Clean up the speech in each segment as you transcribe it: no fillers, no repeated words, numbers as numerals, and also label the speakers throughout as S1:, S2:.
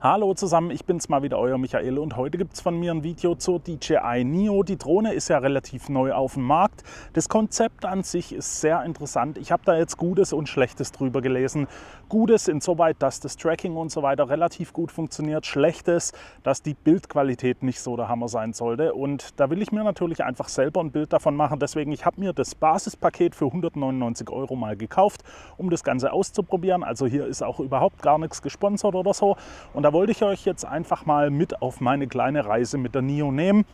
S1: Hallo zusammen, ich bin's mal wieder, euer Michael, und heute gibt es von mir ein Video zur DJI Neo. Die Drohne ist ja relativ neu auf dem Markt. Das Konzept an sich ist sehr interessant. Ich habe da jetzt Gutes und Schlechtes drüber gelesen. Gutes insoweit, dass das Tracking und so weiter relativ gut funktioniert. Schlechtes, dass die Bildqualität nicht so der Hammer sein sollte. Und da will ich mir natürlich einfach selber ein Bild davon machen. Deswegen, ich habe mir das Basispaket für 199 € mal gekauft, um das Ganze auszuprobieren. Also hier ist auch überhaupt gar nichts gesponsert oder so. Und da wollte ich euch jetzt einfach mal mit auf meine kleine Reise mit der Neo nehmen.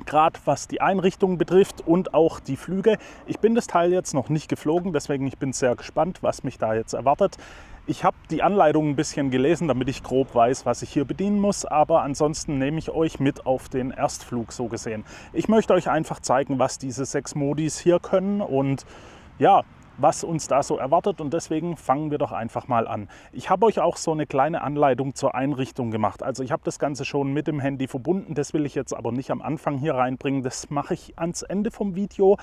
S1: Gerade was die Einrichtung betrifft und auch die Flüge. Ich bin das Teil jetzt noch nicht geflogen, deswegen ich bin sehr gespannt, was mich da jetzt erwartet. Ich habe die Anleitung ein bisschen gelesen, damit ich grob weiß, was ich hier bedienen muss. Aber ansonsten nehme ich euch mit auf den Erstflug so gesehen. Ich möchte euch einfach zeigen, was diese 6 Modis hier können und ja, was uns da so erwartet, und deswegen fangen wir doch einfach mal an. Ich habe euch auch so eine kleine Anleitung zur Einrichtung gemacht. Also ich habe das Ganze schon mit dem Handy verbunden, das will ich jetzt aber nicht am Anfang hier reinbringen. Das mache ich ans Ende vom Video.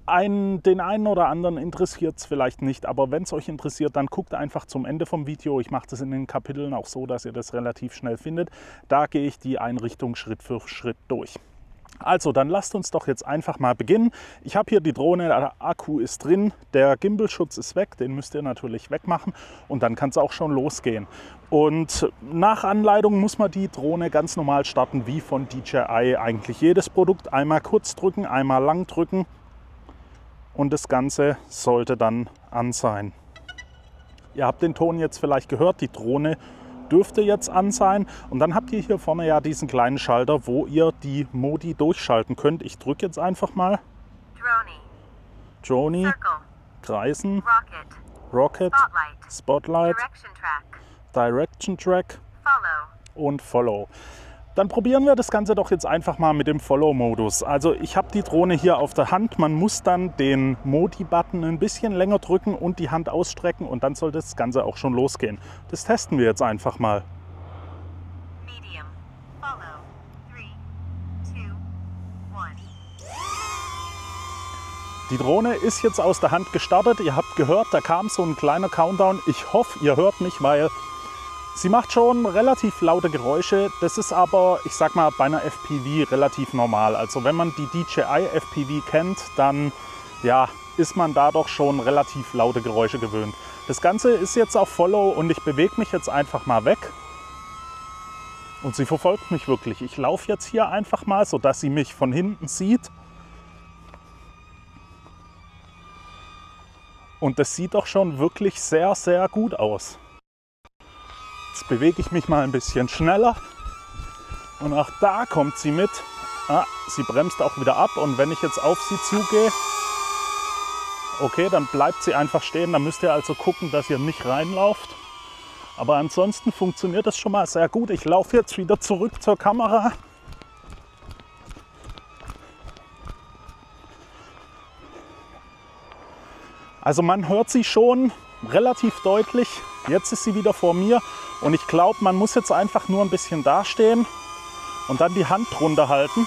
S1: Den einen oder anderen interessiert es vielleicht nicht, aber wenn es euch interessiert, dann guckt einfach zum Ende vom Video. Ich mache das in den Kapiteln auch so, dass ihr das relativ schnell findet. Da gehe ich die Einrichtung Schritt für Schritt durch. Also, dann lasst uns doch jetzt einfach mal beginnen. Ich habe hier die Drohne, der Akku ist drin, der Gimbal-Schutz ist weg, den müsst ihr natürlich wegmachen und dann kann es auch schon losgehen. Und nach Anleitung muss man die Drohne ganz normal starten, wie von DJI eigentlich jedes Produkt. Einmal kurz drücken, einmal lang drücken und das Ganze sollte dann an sein. Ihr habt den Ton jetzt vielleicht gehört, die Drohne dürfte jetzt an sein, und dann habt ihr hier vorne ja diesen kleinen Schalter, wo ihr die Modi durchschalten könnt. Ich drücke jetzt einfach mal Drone, Kreisen, Rocket, Spotlight, Direction Track und Follow. Dann probieren wir das Ganze doch jetzt einfach mal mit dem Follow-Modus. Also ich habe die Drohne hier auf der Hand. Man muss dann den Modi-Button ein bisschen länger drücken und die Hand ausstrecken, und dann sollte das Ganze auch schon losgehen. Das testen wir jetzt einfach mal.
S2: Medium. Follow. 3, 2, 1.
S1: Die Drohne ist jetzt aus der Hand gestartet. Ihr habt gehört, da kam so ein kleiner Countdown. Ich hoffe, ihr hört mich, weil sie macht schon relativ laute Geräusche. Das ist aber, ich sag mal, bei einer FPV relativ normal. Also wenn man die DJI FPV kennt, dann ja, ist man da doch schon relativ laute Geräusche gewöhnt. Das Ganze ist jetzt auf Follow und ich bewege mich jetzt einfach mal weg. Und sie verfolgt mich wirklich. Ich laufe jetzt hier einfach mal, sodass sie mich von hinten sieht. Und das sieht doch schon wirklich sehr, sehr gut aus. Jetzt bewege ich mich mal ein bisschen schneller und auch da kommt sie mit. Sie bremst auch wieder ab, und wenn ich jetzt auf sie zugehe, okay, dann bleibt sie einfach stehen. Da müsst ihr also gucken, dass ihr nicht reinlauft. Aber ansonsten funktioniert das schon mal sehr gut. Ich laufe jetzt wieder zurück zur Kamera. Also man hört sie schon relativ deutlich. Jetzt ist sie wieder vor mir, und ich glaube, man muss jetzt einfach nur ein bisschen dastehen und dann die Hand drunter halten.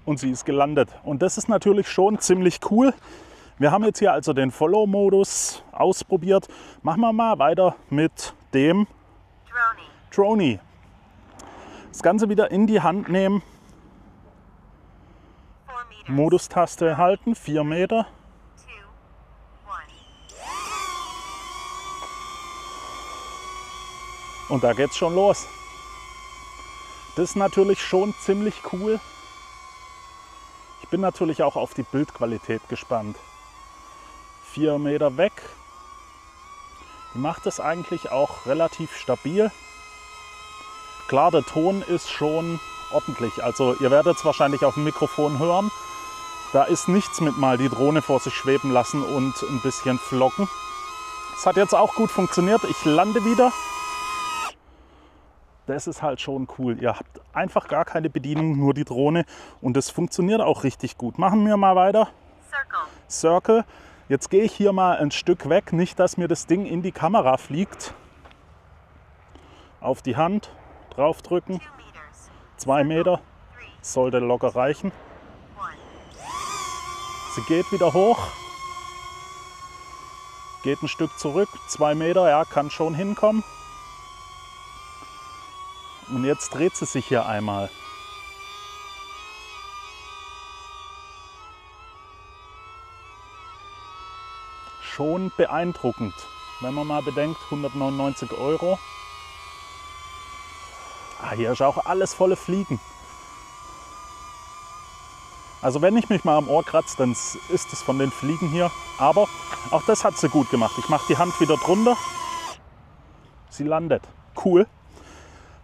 S1: Und sie ist gelandet. Und das ist natürlich schon ziemlich cool. Wir haben jetzt hier also den Follow-Modus ausprobiert. Machen wir mal weiter mit dem Drone. Das Ganze wieder in die Hand nehmen. Modus-Taste halten, 4 Meter. Und da geht's schon los. Das ist natürlich schon ziemlich cool. Ich bin natürlich auch auf die Bildqualität gespannt. 4 Meter weg. Die macht es eigentlich auch relativ stabil. Klar, der Ton ist schon ordentlich. Also ihr werdet es wahrscheinlich auf dem Mikrofon hören. Da ist nichts mit mal die Drohne vor sich schweben lassen und ein bisschen flocken. Es hat jetzt auch gut funktioniert. Ich lande wieder. Das ist halt schon cool. Ihr habt einfach gar keine Bedienung, nur die Drohne, und es funktioniert auch richtig gut. Machen wir mal weiter. Circle. Jetzt gehe ich hier mal ein Stück weg, nicht, dass mir das Ding in die Kamera fliegt. Auf die Hand, draufdrücken. 2 Meter. Sollte locker reichen. Sie geht wieder hoch. Geht ein Stück zurück, 2 Meter, ja, kann schon hinkommen. Und jetzt dreht sie sich hier einmal. Schon beeindruckend, wenn man mal bedenkt, 199 €. Ah, hier ist auch alles volle Fliegen. Also wenn ich mich mal am Ohr kratze, dann ist es von den Fliegen hier. Aber auch das hat sie gut gemacht. Ich mache die Hand wieder drunter. Sie landet. Cool.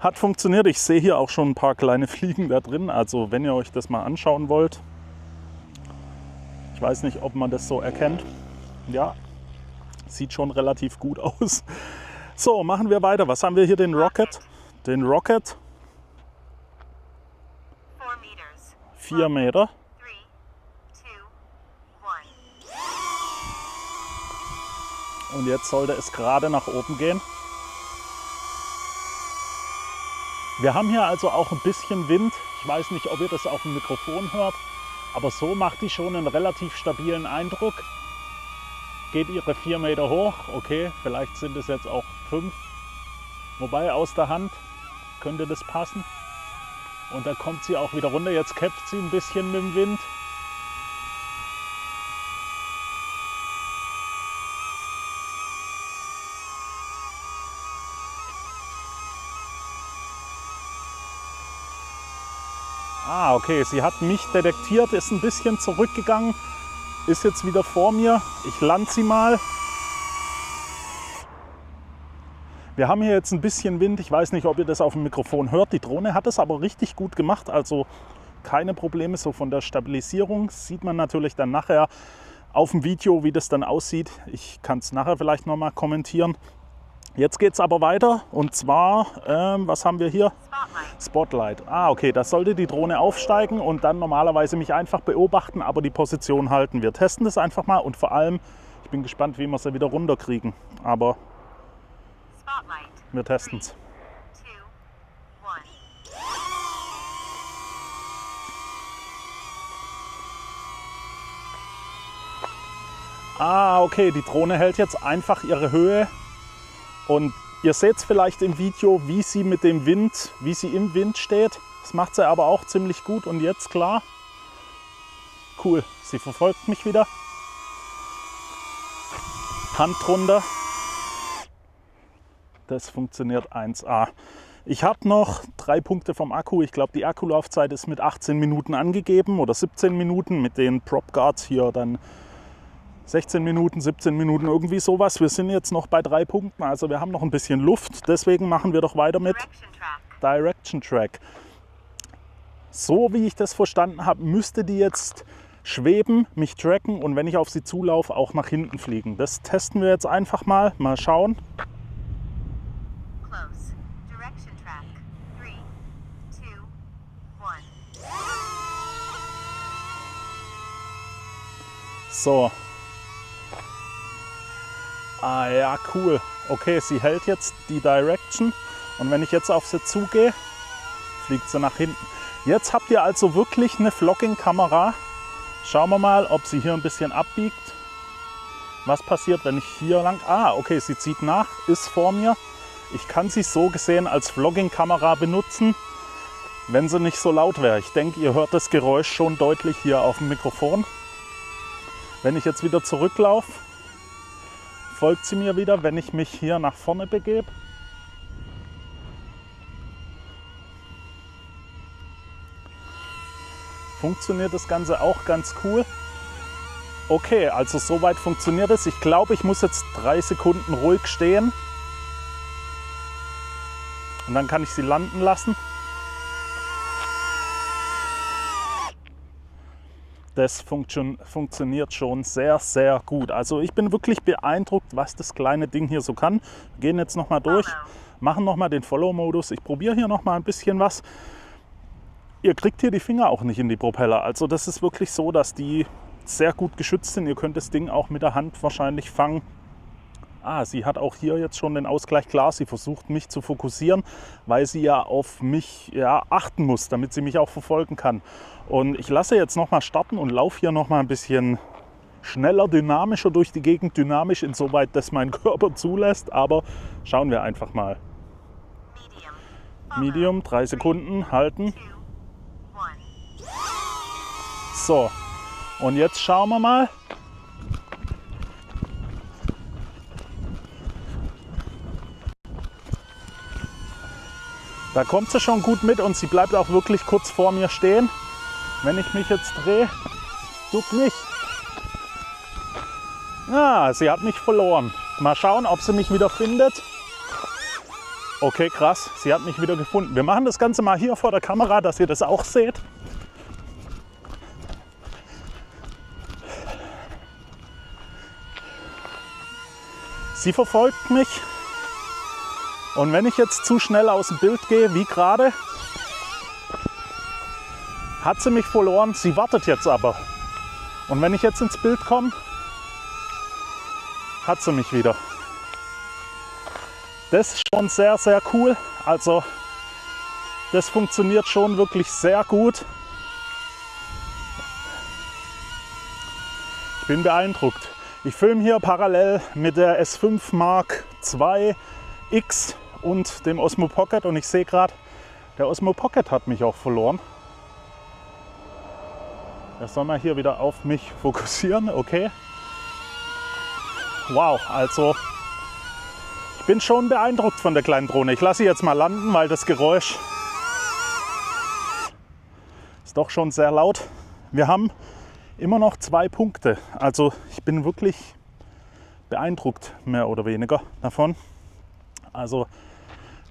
S1: Hat funktioniert. Ich sehe hier auch schon ein paar kleine Fliegen da drin. Also wenn ihr euch das mal anschauen wollt. Ich weiß nicht, ob man das so erkennt. Ja, sieht schon relativ gut aus. So, machen wir weiter. Was haben wir hier? Den Rocket. Den Rocket.
S2: 4 meters.
S1: 4 Meter.
S2: 3, 2, 1.
S1: Und jetzt sollte es gerade nach oben gehen. Wir haben hier also auch ein bisschen Wind. Ich weiß nicht, ob ihr das auf dem Mikrofon hört, aber so macht die schon einen relativ stabilen Eindruck. Geht ihre 4 Meter hoch. Okay, vielleicht sind es jetzt auch 5. Wobei aus der Hand könnte das passen. Und da kommt sie auch wieder runter. Jetzt kämpft sie ein bisschen mit dem Wind. Ah, okay, sie hat mich detektiert, ist ein bisschen zurückgegangen, ist jetzt wieder vor mir. Ich lande sie mal. Wir haben hier jetzt ein bisschen Wind. Ich weiß nicht, ob ihr das auf dem Mikrofon hört. Die Drohne hat es aber richtig gut gemacht. Also keine Probleme so von der Stabilisierung. Sieht man natürlich dann nachher auf dem Video, wie das dann aussieht. Ich kann es nachher vielleicht noch mal kommentieren. Jetzt geht es aber weiter und zwar, was haben wir hier? Spotlight. Ah, okay, da sollte die Drohne aufsteigen und dann normalerweise mich einfach beobachten, aber die Position halten. Wir testen das einfach mal und vor allem, ich bin gespannt, wie wir sie wieder runterkriegen. Aber wir testen es.
S2: 3, 2, 1.
S1: Ah, okay, die Drohne hält jetzt einfach ihre Höhe. Und ihr seht es vielleicht im Video, wie sie im Wind steht. Das macht sie aber auch ziemlich gut. Und jetzt klar, cool, sie verfolgt mich wieder. Hand drunter. Das funktioniert 1A. Ich habe noch 3 Punkte vom Akku. Ich glaube, die Akkulaufzeit ist mit 18 Minuten angegeben oder 17 Minuten. Mit den Prop Guards hier dann 16 Minuten, 17 Minuten, irgendwie sowas. Wir sind jetzt noch bei 3 Punkten, also wir haben noch ein bisschen Luft. Deswegen machen wir doch weiter mit Direction Track. So wie ich das verstanden habe, müsste die jetzt schweben, mich tracken und wenn ich auf sie zulaufe, auch nach hinten fliegen. Das testen wir jetzt einfach mal. Mal schauen.
S2: Close. Direction track. 3, 2, 1.
S1: So. Ah ja, cool. Okay, sie hält jetzt die Direction und wenn ich jetzt auf sie zugehe, fliegt sie nach hinten. Jetzt habt ihr also wirklich eine Vlogging-Kamera. Schauen wir mal, ob sie hier ein bisschen abbiegt. Was passiert, wenn ich hier lang... Ah, okay, sie zieht nach, ist vor mir. Ich kann sie so gesehen als Vlogging-Kamera benutzen, wenn sie nicht so laut wäre. Ich denke, ihr hört das Geräusch schon deutlich hier auf dem Mikrofon. Wenn ich jetzt wieder zurücklaufe, folgt sie mir wieder, wenn ich mich hier nach vorne begebe. Funktioniert das Ganze auch ganz cool. Okay, also soweit funktioniert es. Ich glaube, ich muss jetzt 3 Sekunden ruhig stehen. Und dann kann ich sie landen lassen. Das funktioniert schon sehr, sehr gut. Also ich bin wirklich beeindruckt, was das kleine Ding hier so kann. Wir gehen jetzt nochmal durch, machen nochmal den Follow-Modus. Ich probiere hier nochmal ein bisschen was. Ihr kriegt hier die Finger auch nicht in die Propeller. Also das ist wirklich so, dass die sehr gut geschützt sind. Ihr könnt das Ding auch mit der Hand wahrscheinlich fangen. Ah, sie hat auch hier jetzt schon den Ausgleich klar. Sie versucht mich zu fokussieren, weil sie ja auf mich achten muss, damit sie mich auch verfolgen kann. Und ich lasse jetzt nochmal starten und laufe hier nochmal ein bisschen schneller, dynamischer durch die Gegend. Dynamisch insoweit, dass mein Körper zulässt, aber schauen wir einfach mal. Medium, 3 Sekunden, halten.
S2: 2, 1.
S1: So, und jetzt schauen wir mal. Da kommt sie schon gut mit und sie bleibt auch wirklich kurz vor mir stehen. Wenn ich mich jetzt drehe, duck mich. Ja, sie hat mich verloren. Mal schauen, ob sie mich wieder findet. Okay, krass, sie hat mich wieder gefunden. Wir machen das Ganze mal hier vor der Kamera, dass ihr das auch seht. Sie verfolgt mich. Und wenn ich jetzt zu schnell aus dem Bild gehe, wie gerade, hat sie mich verloren. Sie wartet jetzt aber. Und wenn ich jetzt ins Bild komme, hat sie mich wieder. Das ist schon sehr, sehr cool. Also das funktioniert schon wirklich sehr gut. Ich bin beeindruckt. Ich filme hier parallel mit der S5 Mark II X und dem Osmo Pocket und ich sehe gerade, der Osmo Pocket hat mich auch verloren. Das soll man hier wieder auf mich fokussieren, okay. Wow, also ich bin schon beeindruckt von der kleinen Drohne. Ich lasse sie jetzt mal landen, weil das Geräusch ist doch schon sehr laut. Wir haben immer noch 2 Punkte. Also ich bin wirklich beeindruckt, mehr oder weniger davon. Also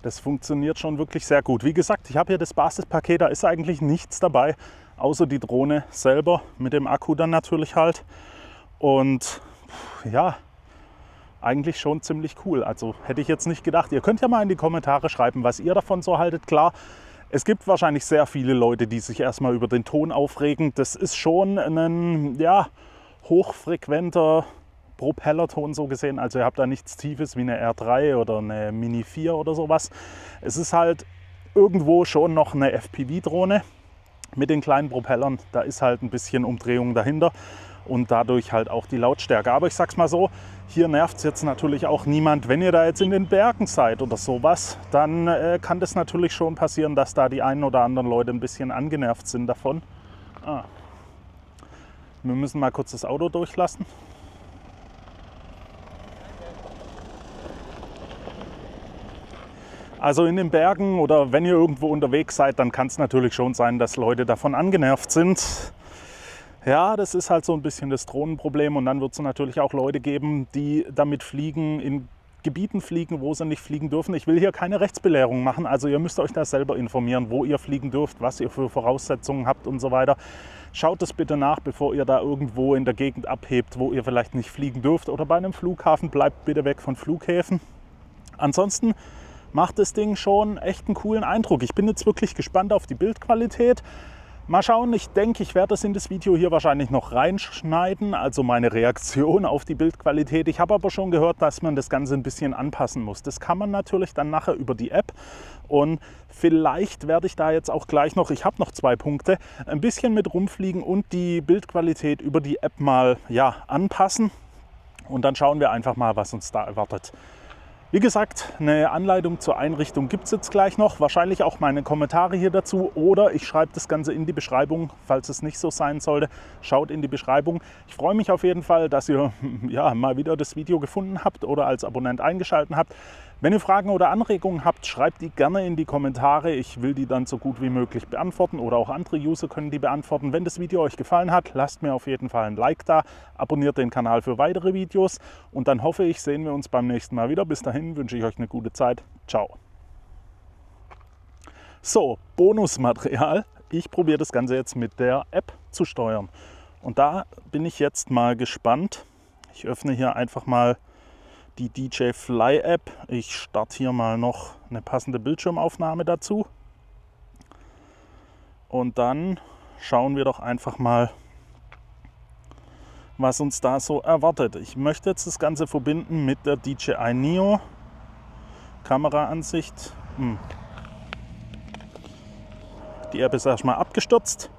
S1: das funktioniert schon wirklich sehr gut. Wie gesagt, ich habe hier das Basispaket, da ist eigentlich nichts dabei, außer die Drohne selber mit dem Akku dann natürlich halt. Und ja, eigentlich schon ziemlich cool. Also hätte ich jetzt nicht gedacht. Ihr könnt ja mal in die Kommentare schreiben, was ihr davon so haltet. Klar, es gibt wahrscheinlich sehr viele Leute, die sich erstmal über den Ton aufregen. Das ist schon ein hochfrequenter Propellerton so gesehen. Also ihr habt da nichts Tiefes wie eine R3 oder eine Mini 4 oder sowas. Es ist halt irgendwo schon noch eine FPV-Drohne mit den kleinen Propellern. Da ist halt ein bisschen Umdrehung dahinter und dadurch halt auch die Lautstärke. Aber ich sag's mal so, hier nervt es jetzt natürlich auch niemand. Wenn ihr da jetzt in den Bergen seid oder sowas, dann kann das natürlich schon passieren, dass da die einen oder anderen Leute ein bisschen angenervt sind davon. Wir müssen mal kurz das Auto durchlassen. Also in den Bergen oder wenn ihr irgendwo unterwegs seid, dann kann es natürlich schon sein, dass Leute davon angenervt sind. Ja, das ist halt so ein bisschen das Drohnenproblem und dann wird es natürlich auch Leute geben, die damit fliegen, in Gebieten fliegen, wo sie nicht fliegen dürfen. Ich will hier keine Rechtsbelehrung machen, also ihr müsst euch da selber informieren, wo ihr fliegen dürft, was ihr für Voraussetzungen habt und so weiter. Schaut das bitte nach, bevor ihr da irgendwo in der Gegend abhebt, wo ihr vielleicht nicht fliegen dürft oder bei einem Flughafen, bleibt bitte weg von Flughäfen. Ansonsten macht das Ding schon echt einen coolen Eindruck. Ich bin jetzt wirklich gespannt auf die Bildqualität. Mal schauen, ich denke, ich werde das in das Video hier wahrscheinlich noch reinschneiden, also meine Reaktion auf die Bildqualität. Ich habe aber schon gehört, dass man das Ganze ein bisschen anpassen muss. Das kann man natürlich dann nachher über die App und vielleicht werde ich da jetzt auch gleich noch, ich habe noch 2 Punkte, ein bisschen mit rumfliegen und die Bildqualität über die App mal anpassen und dann schauen wir einfach mal, was uns da erwartet. Wie gesagt, eine Anleitung zur Einrichtung gibt es jetzt gleich noch. Wahrscheinlich auch meine Kommentare hier dazu oder ich schreibe das Ganze in die Beschreibung, falls es nicht so sein sollte. Schaut in die Beschreibung. Ich freue mich auf jeden Fall, dass ihr mal wieder das Video gefunden habt oder als Abonnent eingeschaltet habt. Wenn ihr Fragen oder Anregungen habt, schreibt die gerne in die Kommentare. Ich will die dann so gut wie möglich beantworten oder auch andere User können die beantworten. Wenn das Video euch gefallen hat, lasst mir auf jeden Fall ein Like da, abonniert den Kanal für weitere Videos und dann hoffe ich, sehen wir uns beim nächsten Mal wieder. Bis dahin wünsche ich euch eine gute Zeit. Ciao. So, Bonusmaterial. Ich probiere das Ganze jetzt mit der App zu steuern. Und da bin ich jetzt mal gespannt. Ich öffne hier einfach mal die DJI Fly App. Ich starte hier mal noch eine passende Bildschirmaufnahme dazu. Und dann schauen wir doch einfach mal, was uns da so erwartet. Ich möchte jetzt das Ganze verbinden mit der DJI Neo Kameraansicht. Die App ist erstmal abgestürzt.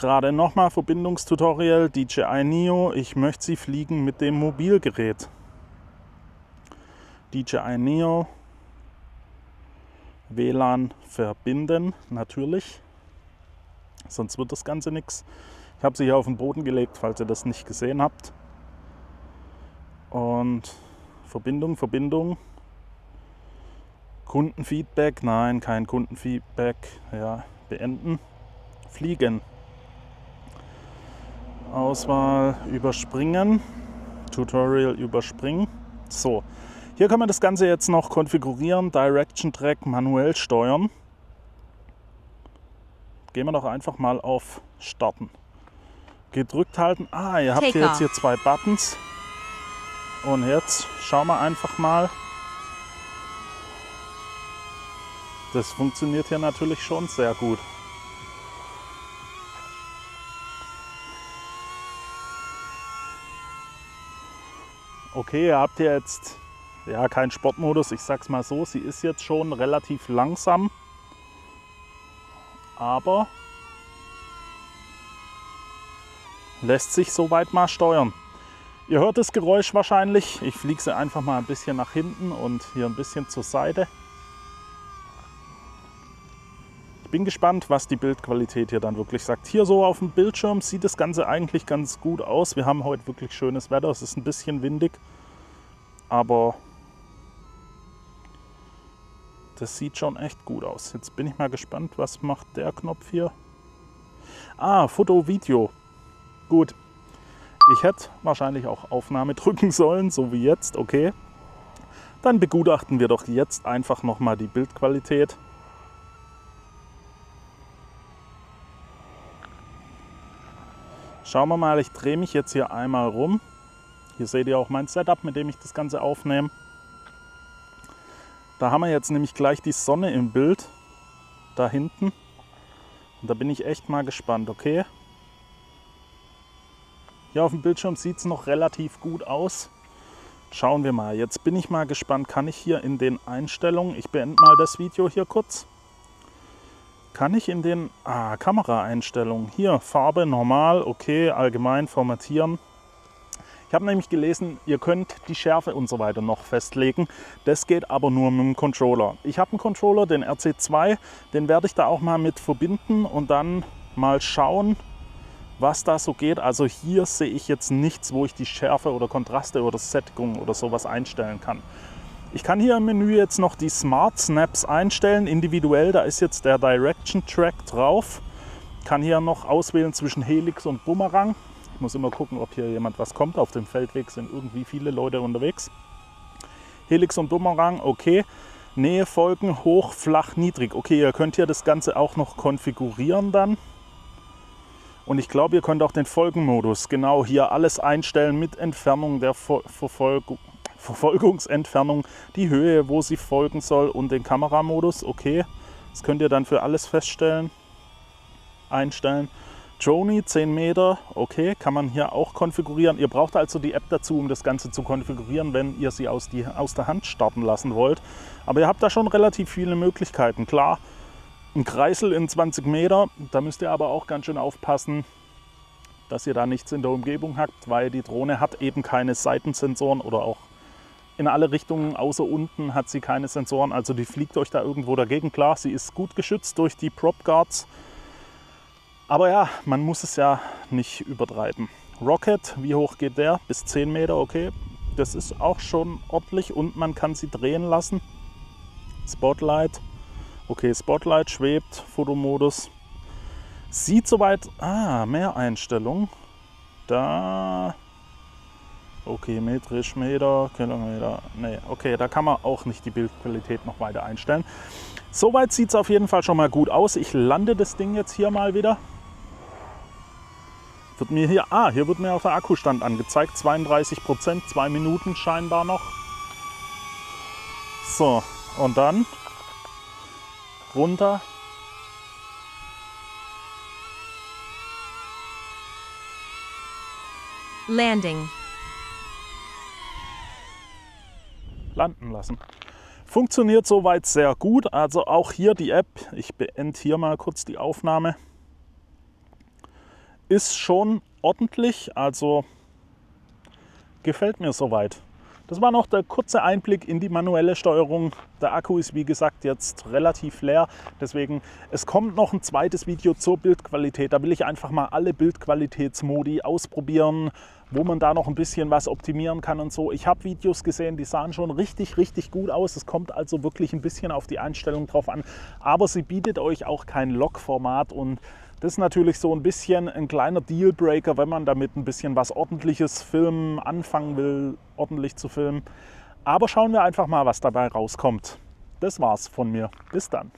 S1: Gerade nochmal Verbindungstutorial DJI Neo. Ich möchte sie fliegen mit dem Mobilgerät. DJI Neo. WLAN verbinden, natürlich. Sonst wird das Ganze nichts. Ich habe sie hier auf den Boden gelegt, falls ihr das nicht gesehen habt. Und Verbindung. Kundenfeedback, nein, kein Kundenfeedback. Ja, beenden. Fliegen. Auswahl überspringen. Tutorial überspringen. So, hier kann man das Ganze jetzt noch konfigurieren. Direction Track manuell steuern. Gehen wir doch einfach mal auf Starten. Gedrückt halten. Ah, ihr habt hier jetzt hier 2 Buttons. Und jetzt schauen wir einfach mal. Das funktioniert hier natürlich schon sehr gut. Okay, ihr habt hier jetzt ja keinen Sportmodus. Ich sag's mal so, sie ist jetzt schon relativ langsam. Aber lässt sich soweit mal steuern. Ihr hört das Geräusch wahrscheinlich. Ich fliege sie einfach mal ein bisschen nach hinten und hier ein bisschen zur Seite. Ich bin gespannt, was die Bildqualität hier dann wirklich sagt. Hier so auf dem Bildschirm sieht das Ganze eigentlich ganz gut aus. Wir haben heute wirklich schönes Wetter. Es ist ein bisschen windig, aber das sieht schon echt gut aus. Jetzt bin ich mal gespannt, was macht der Knopf hier? Ah, Foto, Video. Gut. Ich hätte wahrscheinlich auch Aufnahme drücken sollen, so wie jetzt. Okay. Dann begutachten wir doch jetzt einfach nochmal die Bildqualität. Schauen wir mal, ich drehe mich jetzt hier einmal rum. Hier seht ihr auch mein Setup, mit dem ich das Ganze aufnehme. Da haben wir jetzt nämlich gleich die Sonne im Bild, da hinten. Und da bin ich echt mal gespannt, okay? Hier auf dem Bildschirm sieht es noch relativ gut aus. Schauen wir mal, jetzt bin ich mal gespannt, kann ich hier in den Einstellungen, ich beende mal das Video hier kurz. Kann ich in den Kameraeinstellungen, hier Farbe normal, okay, allgemein formatieren. Ich habe nämlich gelesen, ihr könnt die Schärfe und so weiter noch festlegen. Das geht aber nur mit dem Controller. Ich habe einen Controller, den RC2, den werde ich da auch mal mit verbinden und dann mal schauen, was da so geht. Also hier sehe ich jetzt nichts, wo ich die Schärfe oder Kontraste oder Sättigung oder sowas einstellen kann. Ich kann hier im Menü jetzt noch die Smart Snaps einstellen, individuell. Da ist jetzt der Direction Track drauf. Kann hier noch auswählen zwischen Helix und Bumerang. Ich muss immer gucken, ob hier jemand was kommt. Auf dem Feldweg sind irgendwie viele Leute unterwegs. Helix und Bumerang, okay. Nähe folgen, hoch, flach, niedrig. Okay, ihr könnt hier das Ganze auch noch konfigurieren dann. Und ich glaube, ihr könnt auch den Folgenmodus, genau hier alles einstellen mit Entfernung der Verfolgungsentfernung, die Höhe, wo sie folgen soll und den Kameramodus. Okay, das könnt ihr dann für alles feststellen, einstellen. Drone 10 Meter, okay, kann man hier auch konfigurieren. Ihr braucht also die App dazu, um das Ganze zu konfigurieren, wenn ihr sie aus der Hand starten lassen wollt. Aber ihr habt da schon relativ viele Möglichkeiten. Klar, ein Kreisel in 20 Meter, da müsst ihr aber auch ganz schön aufpassen, dass ihr da nichts in der Umgebung habt, weil die Drohne hat eben keine Seitensensoren oder auch in alle Richtungen, außer unten hat sie keine Sensoren, also die fliegt euch da irgendwo dagegen. Klar, sie ist gut geschützt durch die Prop Guards, aber ja, man muss es ja nicht übertreiben. Rocket, wie hoch geht der? Bis 10 Meter, okay, das ist auch schon ordentlich und man kann sie drehen lassen. Spotlight, okay, Spotlight schwebt, Fotomodus. Sieht soweit, mehr Einstellungen. Da, okay, metrisch, Meter, Kilometer, nee, okay, da kann man auch nicht die Bildqualität noch weiter einstellen. Soweit sieht es auf jeden Fall schon mal gut aus. Ich lande das Ding jetzt hier mal wieder. Wird mir hier, hier wird mir auch der Akkustand angezeigt, 32%, 2 Minuten scheinbar noch. So, und dann runter.
S3: Landing.
S1: Landen lassen. Funktioniert soweit sehr gut. Also auch hier die App. Ich beende hier mal kurz die Aufnahme. ist schon ordentlich, also gefällt mir soweit. Das war noch der kurze Einblick in die manuelle Steuerung. Der Akku ist wie gesagt jetzt relativ leer, deswegen es kommt noch ein zweites Video zur Bildqualität. Da will ich einfach mal alle Bildqualitätsmodi ausprobieren, wo man da noch ein bisschen was optimieren kann und so. Ich habe Videos gesehen, die sahen schon richtig gut aus. Es kommt also wirklich ein bisschen auf die Einstellung drauf an, aber sie bietet euch auch kein Log-Format und das ist natürlich so ein bisschen ein kleiner Dealbreaker, wenn man damit ein bisschen was Ordentliches filmen, anfangen will, ordentlich zu filmen. Aber schauen wir einfach mal, was dabei rauskommt. Das war's von mir. Bis dann.